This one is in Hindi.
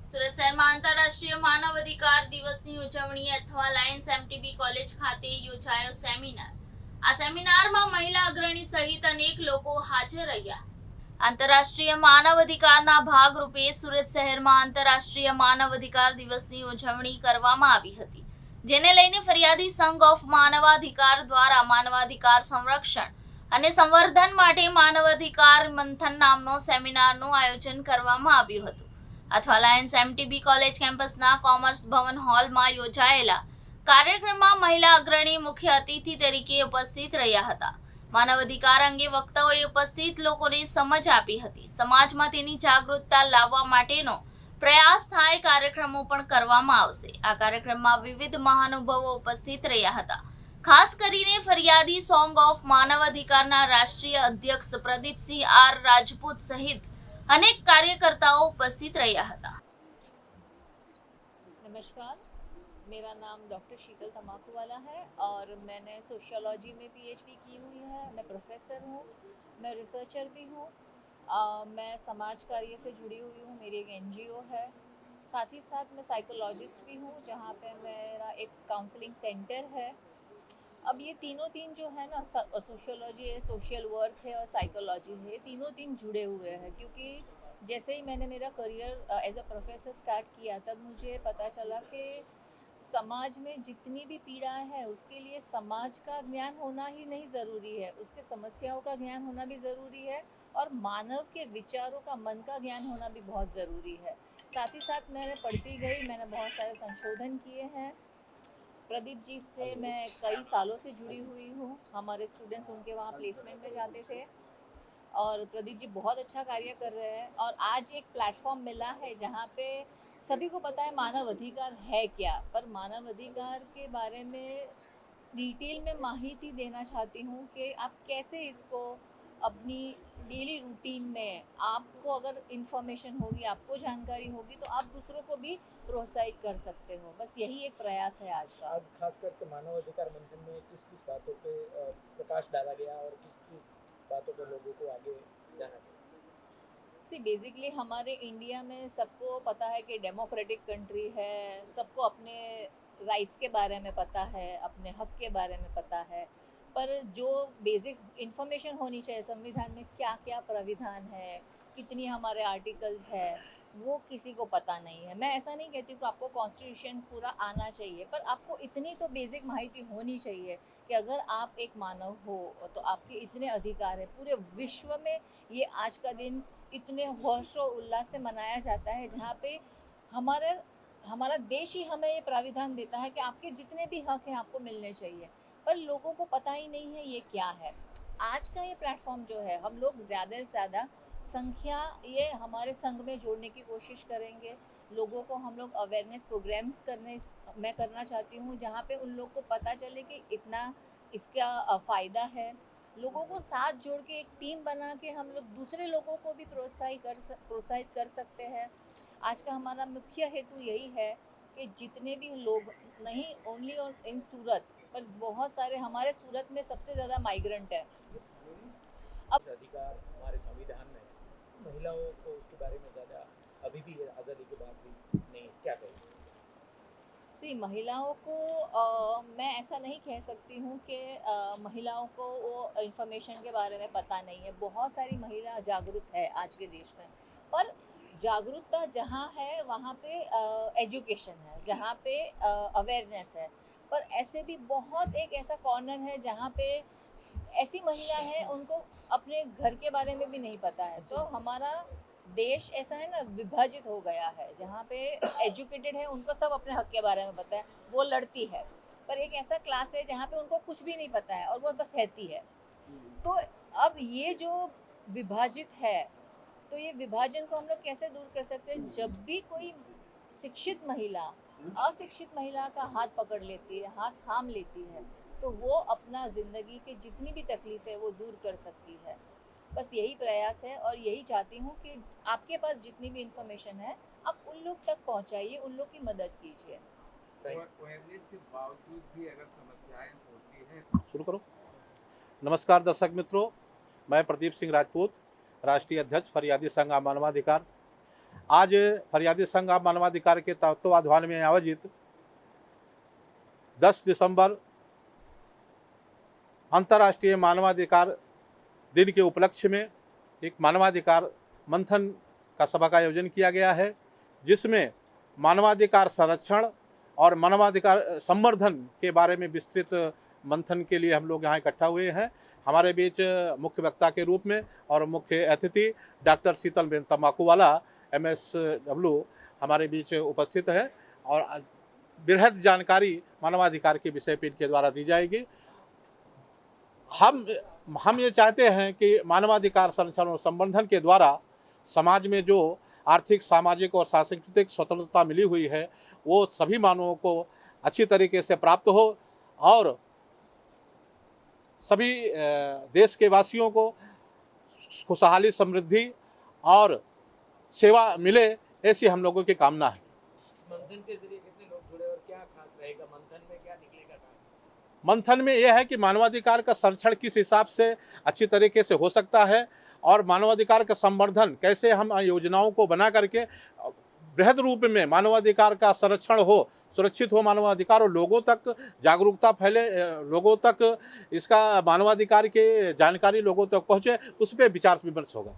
સુરત શહેરમાં આંતરરાષ્ટ્રીય માનવ અધિકાર દિવસની ઉજવણી અથવા લાયન્સ એમટીબી કોલેજ ખાતે યોજાયો સેમિનાર। આ સેમિનારમાં મહિલા અગ્રણી સહિત અનેક લોકો હાજર રહ્યા। આંતરરાષ્ટ્રીય માનવ અધિકારના ભાગરૂપે સુરત શહેરમાં આંતરરાષ્ટ્રીય માનવ અધિકાર દિવસની ઉજવણી કરવામાં આવી હતી, જેને લઈને ફરિયાદી સંઘ ઓફ માનવાધિકાર દ્વારા માનવાધિકાર સંરક્ષણ અને સંવર્ધન માટે માનવ અધિકાર મંથન નામનો સેમિનારનું આયોજન કરવામાં આવ્યું હતું। અથવા લાયન્સ એમટીબી કોલેજ કેમ્પસના કોમર્સ ભવન હોલમાં યોજાયેલા કાર્યક્રમમાં મહિલા અગ્રણી મુખ્ય અતિથિ તરીકે ઉપસ્થિત રહ્યા હતા। માનવ અધિકાર અંગે વક્તાઓએ ઉપસ્થિત લોકોને સમજ આપી હતી। સમાજમાં તેની જાગૃતતા લાવવા માટેનો પ્રયાસ થાય કાર્યક્રમો પણ કરવામાં આવશે। આ કાર્યક્રમમાં વિવિધ મહાનુભાવો ઉપસ્થિત રહ્યા હતા। ખાસ કરીને ફરિયાદી સંઘ ઓફ માનવ અધિકારના રાષ્ટ્રીય અધ્યક્ષ પ્રદીપસિંહ આર રાજપૂત સહિત अनेक कार्यकर्ताओं उपस्थित रहा था। नमस्कार, मेरा नाम डॉक्टर शीतल तमाकूवाला है और मैंने सोशियोलॉजी में पीएचडी की हुई है। मैं प्रोफेसर हूँ, मैं रिसर्चर भी हूँ। मैं समाज कार्य से जुड़ी हुई हूँ, मेरी एक एनजीओ है। साथ ही साथ मैं साइकोलॉजिस्ट भी हूँ, जहाँ पे मेरा एक काउंसलिंग सेंटर है। अब ये तीनों जो है ना, सोशियोलॉजी है, सोशल वर्क है और साइकोलॉजी है, तीनों जुड़े हुए हैं। क्योंकि जैसे ही मैंने मेरा career as a professor start किया, तब मुझे पता चला कि समाज में जितनी भी पीड़ाएं हैं उसके लिए समाज का ज्ञान होना ही नहीं ज़रूरी है, उसके समस्याओं का ज्ञान होना भी ज़रूरी है और मानव के विचारों का, मन का ज्ञान होना भी बहुत ज़रूरी है। साथ ही साथ मैंने पढ़ती गई, मैंने बहुत सारे संशोधन किए हैं। प्रदीप जी से मैं कई सालों से जुड़ी हुई हूँ। हमारे स्टूडेंट्स उनके वहाँ प्लेसमेंट में जाते थे और प्रदीप जी बहुत अच्छा कार्य कर रहे हैं। और आज एक प्लेटफॉर्म मिला है जहाँ पे सभी को पता है मानव अधिकार है क्या, पर मानव अधिकार के बारे में डिटेल में माहिती देना चाहती हूँ कि आप कैसे इसको अपनी डेली रूटीन में, आपको अगर इन्फॉर्मेशन होगी, आपको जानकारी होगी, तो आप दूसरों को भी प्रोत्साहित कर सकते हो। बस यही एक प्रयास है आज का। आज खास करके मानव अधिकार मंथन में किस किस बातों पे प्रकाश डाला गया और किस किस बातों पे लोगों को आगे जाना चाहिए? बेसिकली हमारे इंडिया में सबको पता है कि डेमोक्रेटिक कंट्री है, सबको अपने राइट्स के बारे में पता है, अपने हक के बारे में पता है, पर जो बेसिक इन्फॉर्मेशन होनी चाहिए, संविधान में क्या क्या प्राविधान है, कितनी हमारे आर्टिकल्स है, वो किसी को पता नहीं है। मैं ऐसा नहीं कहती कि आपको कॉन्स्टिट्यूशन पूरा आना चाहिए, पर आपको इतनी तो बेसिक माहिती होनी चाहिए कि अगर आप एक मानव हो तो आपके इतने अधिकार है। पूरे विश्व में ये आज का दिन इतने हर्षो उल्लास से मनाया जाता है, जहाँ पे हमारा देश ही हमें ये प्राविधान देता है कि आपके जितने भी हक हैं आपको मिलने चाहिए, पर लोगों को पता ही नहीं है ये क्या है। आज का ये प्लेटफॉर्म जो है, हम लोग ज़्यादा से ज़्यादा संख्या ये हमारे संघ में जोड़ने की कोशिश करेंगे। लोगों को हम लोग अवेयरनेस प्रोग्राम्स मैं करना चाहती हूँ, जहाँ पे उन लोग को पता चले कि इतना इसका फ़ायदा है। लोगों को साथ जोड़ के एक टीम बना के हम लोग दूसरे लोगों को भी प्रोत्साहित कर सकते हैं। आज का हमारा मुख्य हेतु यही है कि जितने भी लोग, नहीं ओनली इन सूरत, पर बहुत सारे, हमारे सूरत में सबसे ज़्यादा माइग्रेंट है। अब अधिकार हमारे संविधान में है, महिलाओं को उसके बारे में ज़्यादा अभी भी आज़ादी के बाद भी नहीं, क्या कहें? महिलाओं को मैं ऐसा नहीं कह सकती हूँ कि महिलाओं को वो इन्फॉर्मेशन के बारे में पता नहीं है। बहुत सारी महिला जागरूक है आज के देश में, पर जागरूकता जहाँ है वहाँ पे एजुकेशन है, जहाँ पे अवेयरनेस है, पर ऐसे भी बहुत एक ऐसा कॉर्नर है जहाँ पे ऐसी महिला है उनको अपने घर के बारे में भी नहीं पता है। तो हमारा देश ऐसा है ना, विभाजित हो गया है, जहाँ पे एजुकेटेड है उनको सब अपने हक के बारे में पता है, वो लड़ती है, पर एक ऐसा क्लास है जहाँ पे उनको कुछ भी नहीं पता है और वो बस रहती है। तो अब ये जो विभाजित है, तो ये विभाजन को हम लोग कैसे दूर कर सकते हैं? जब भी कोई शिक्षित महिला अशिक्षित महिला का हाथ पकड़ लेती है, हाथ थाम लेती है, तो वो अपना ज़िंदगी की जितनी भी तकलीफ है वो दूर कर सकती है। बस यही प्रयास है और यही चाहती हूँ कि आपके पास जितनी भी इंफॉर्मेशन है आप उन लोग तक पहुँचाइए, उन लोग की मदद कीजिए। अवेयरनेस के बावजूद भी अगर समस्याएं होती हैं, शुरू करो। नमस्कार दर्शक मित्रों, मैं प्रदीप सिंह राजपूत, राष्ट्रीय अध्यक्ष फरियादी संघ मानवाधिकार। आज फरियादी संघ ऑफ मानवाधिकार के तत्वाधान में आयोजित 10 दिसंबर अंतर्राष्ट्रीय मानवाधिकार दिन के उपलक्ष्य में एक मानवाधिकार मंथन का सभा का आयोजन किया गया है, जिसमें मानवाधिकार संरक्षण और मानवाधिकार संवर्धन के बारे में विस्तृत मंथन के लिए हम लोग यहाँ इकट्ठा हुए हैं। हमारे बीच मुख्य वक्ता के रूप में और मुख्य अतिथि डॉक्टर शीतलबेन तमाकूवाला MSW हमारे बीच उपस्थित है और बृहद जानकारी मानवाधिकार के विषय पर इनके द्वारा दी जाएगी। हम ये चाहते हैं कि मानवाधिकार संरक्षण और संवर्धन के द्वारा समाज में जो आर्थिक, सामाजिक और सांस्कृतिक स्वतंत्रता मिली हुई है वो सभी मानवों को अच्छी तरीके से प्राप्त हो और सभी देश के वासियों को खुशहाली, समृद्धि और सेवा मिले, ऐसी हम लोगों की कामना है। मंथन के जरिए कितने लोग जुड़े और क्या खास रहेगा मंथन में, क्या निकलेगा? मंथन में यह है कि मानवाधिकार का संरक्षण किस हिसाब से अच्छी तरीके से हो सकता है और मानवाधिकार का संवर्धन कैसे हम योजनाओं को बना करके बृहद रूप में मानवाधिकार का संरक्षण हो, सुरक्षित हो मानवाधिकार और लोगों तक जागरूकता फैले, लोगों तक इसका मानवाधिकार की जानकारी लोगों तक पहुँचे, उस पर विचार विमर्श होगा।